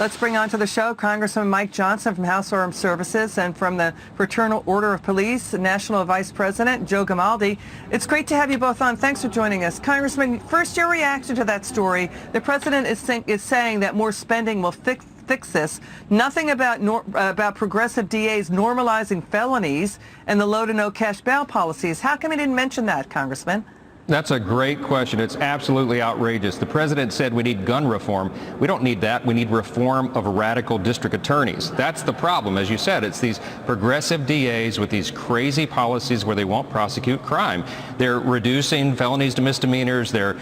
Let's bring on to the show Congressman Mike Johnson from House Armed Services and from the Fraternal Order of Police, National Vice President Joe Grimaldi. It's great to have you both on. Thanks for joining us. Congressman, first your reaction to that story. The president is saying that more spending will fix this. Nothing about progressive DAs normalizing felonies and the low to no cash bail policies. How come he didn't mention that, Congressman? That's a great question. It's absolutely outrageous. The president said we need gun reform. We don't need that. We need reform of radical district attorneys. That's the problem. As you said, it's these progressive DAs with these crazy policies where they won't prosecute crime. They're reducing felonies to misdemeanors. They're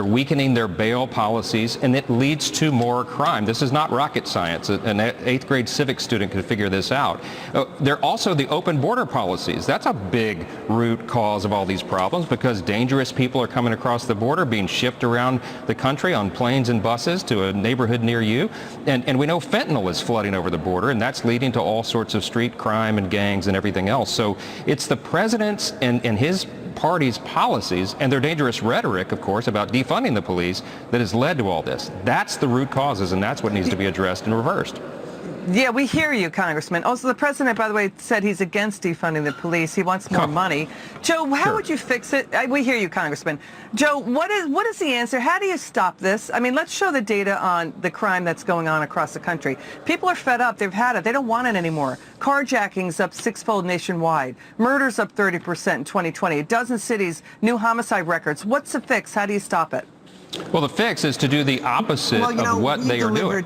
weakening their bail policies, and it leads to more crime. This is not rocket science. An 8th grade civics student could figure this out. They're also the open border policies. That's a big root cause of all these problems, because dangerous people are coming across the border, being shipped around the country on planes and buses to a neighborhood near you. And we know fentanyl is flooding over the border, and that's leading to all sorts of street crime and gangs and everything else. So it's the president's and his party's policies and their dangerous rhetoric, of course, about defunding the police that has led to all this. That's the root causes, and that's what needs to be addressed and reversed. Yeah, we hear you, Congressman. Also, the president, by the way, said he's against defunding the police. He wants more money. Joe, how would you fix it? We hear you, Congressman. Joe, what is the answer? How do you stop this? I mean, let's show the data on the crime that's going on across the country. People are fed up. They've had it. They don't want it anymore. Carjackings up 6-fold nationwide. Murders up 30% in 2020. A dozen cities, new homicide records. What's the fix? How do you stop it? Well, the fix is to do the opposite of what they are doing.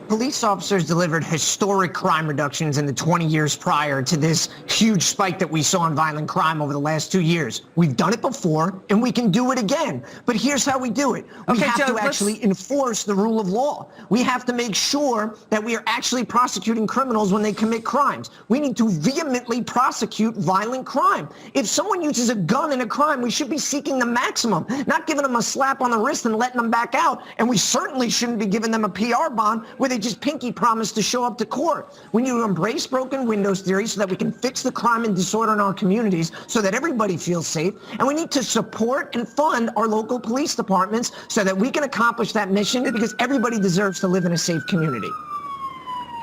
Police officers delivered historic crime reductions in the 20 years prior to this huge spike that we saw in violent crime over the last 2 years. We've done it before, and we can do it again. But here's how we do it. We have to actually enforce the rule of law. We have to make sure that we are actually prosecuting criminals when they commit crimes. We need to vehemently prosecute violent crime. If someone uses a gun in a crime, we should be seeking the maximum, not giving them a slap on the wrist and letting them back out. And we certainly shouldn't be giving them a PR bond where they just pinky promise to show up to court. We need to embrace broken windows theory so that we can fix the crime and disorder in our communities so that everybody feels safe. And we need to support and fund our local police departments so that we can accomplish that mission, because everybody deserves to live in a safe community.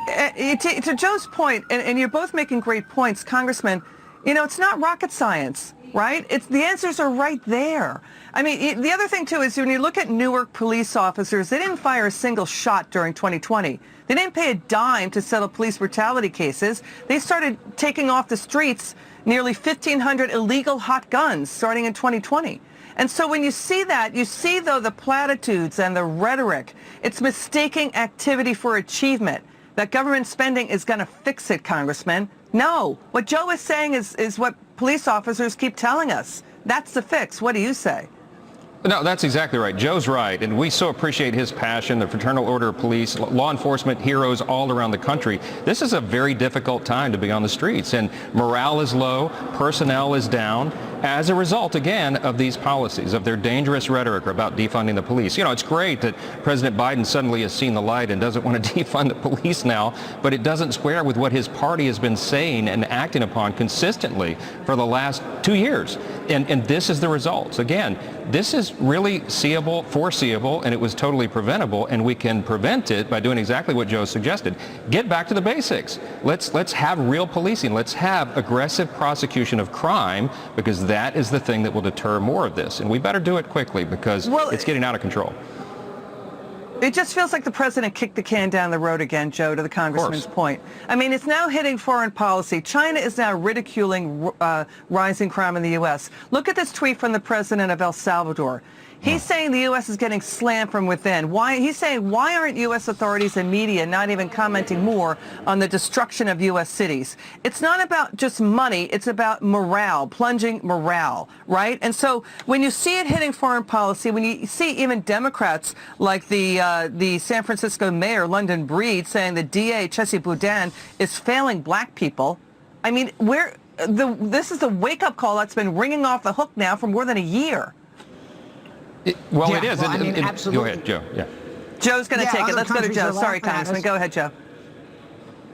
To Joe's point, and you're both making great points, Congressman, you know, it's not rocket science, right? The answers are right there. I mean, the other thing, too, is when you look at Newark police officers, they didn't fire a single shot during 2020. They didn't pay a dime to settle police brutality cases. They started taking off the streets nearly 1,500 illegal hot guns starting in 2020. And so when you see that, you see, though, the platitudes and the rhetoric. It's mistaking activity for achievement. That government spending is going to fix it, Congressman. No. What Joe is saying is what police officers keep telling us. That's the fix. What do you say? No, that's exactly right. Joe's right, and we so appreciate his passion, the Fraternal Order of Police, law enforcement heroes all around the country. This is a very difficult time to be on the streets, and morale is low, personnel is down, as a result, again, of these policies, of their dangerous rhetoric about defunding the police. You know, it's great that President Biden suddenly has seen the light and doesn't want to defund the police now, but it doesn't square with what his party has been saying and acting upon consistently for the last 2 years. And this is the results. Again, this is really foreseeable, and it was totally preventable, and we can prevent it by doing exactly what Joe suggested. Get back to the basics. Let's have real policing. Let's have aggressive prosecution of crime, because that is the thing that will deter more of this. And we better do it quickly, because it's getting out of control. It just feels like the president kicked the can down the road again, Joe, to the congressman's point. I mean, it's now hitting foreign policy. China is now ridiculing rising crime in the U.S. Look at this tweet from the president of El Salvador. He's saying the U.S. is getting slammed from within. He's saying, why aren't U.S. authorities and media not even commenting more on the destruction of U.S. cities? It's not about just money. It's about morale, plunging morale, right? And so when you see it hitting foreign policy, when you see even Democrats like the San Francisco mayor, London Breed, saying the DA, Chessie Boudin, is failing black people, I mean, this is a wake-up call that's been ringing off the hook now for more than a year. It is. Well, I mean, absolutely. Go ahead, Joe. Yeah. Joe's going to take it. Let's go to Joe. Sorry, Congressman. Go ahead, Joe.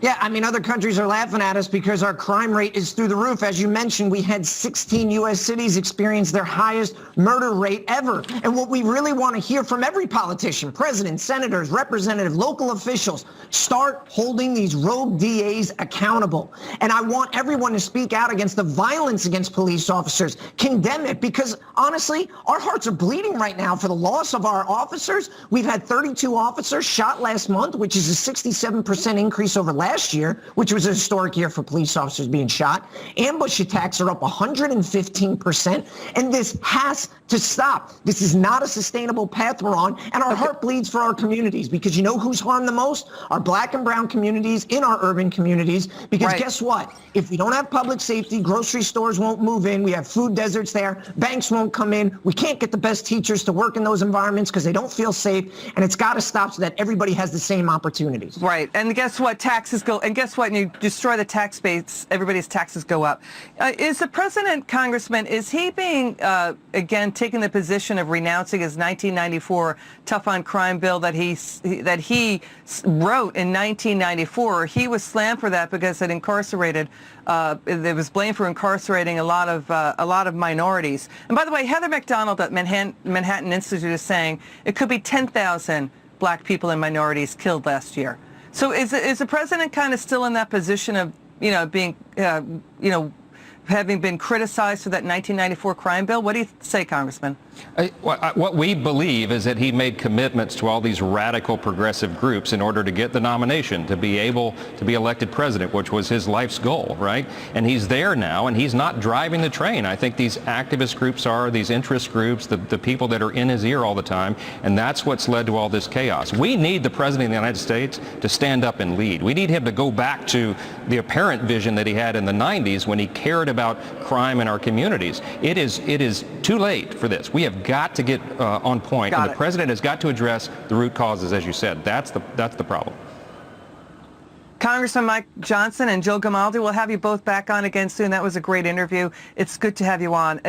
Yeah, I mean, other countries are laughing at us because our crime rate is through the roof. As you mentioned, we had 16 U.S. cities experience their highest murder rate ever. And what we really want to hear from every politician, president, senators, representative, local officials, start holding these rogue DAs accountable. And I want everyone to speak out against the violence against police officers, condemn it, because honestly, our hearts are bleeding right now for the loss of our officers. We've had 32 officers shot last month, which is a 67% increase over last year, which was a historic year for police officers being shot. Ambush attacks are up 115%, and this has to stop. This is not a sustainable path we're on, and our heart bleeds for our communities, because you know who's harmed the most? Our black and brown communities in our urban communities, because guess what? If we don't have public safety, grocery stores won't move in, we have food deserts there, banks won't come in, we can't get the best teachers to work in those environments because they don't feel safe, and it's got to stop so that everybody has the same opportunities. Right, and guess what? Taxes go, and guess what? When you destroy the tax base, everybody's taxes go up. Is the president, Congressman, is he being, again, taking the position of renouncing his 1994 tough on crime bill that he wrote in 1994? He was slammed for that because it incarcerated, it was blamed for incarcerating a lot of minorities. And by the way, Heather McDonald at Manhattan Institute is saying it could be 10,000 black people and minorities killed last year. So is the president kind of still in that position of, being, having been criticized for that 1994 crime bill? What do you say, Congressman? What we believe is that he made commitments to all these radical progressive groups in order to get the nomination, to be able to be elected president, which was his life's goal, right? And he's there now, and he's not driving the train. I think these activist groups are, these interest groups, the people that are in his ear all the time, and that's what's led to all this chaos. We need the president of the United States to stand up and lead. We need him to go back to the apparent vision that he had in the 90s when he cared about crime in our communities. It is too late for this. We have got to get on point, and the president has got to address the root causes, as you said. That's the problem. Congressman Mike Johnson and Jill Grimaldi, we'll have you both back on again soon. That was a great interview. It's good to have you on.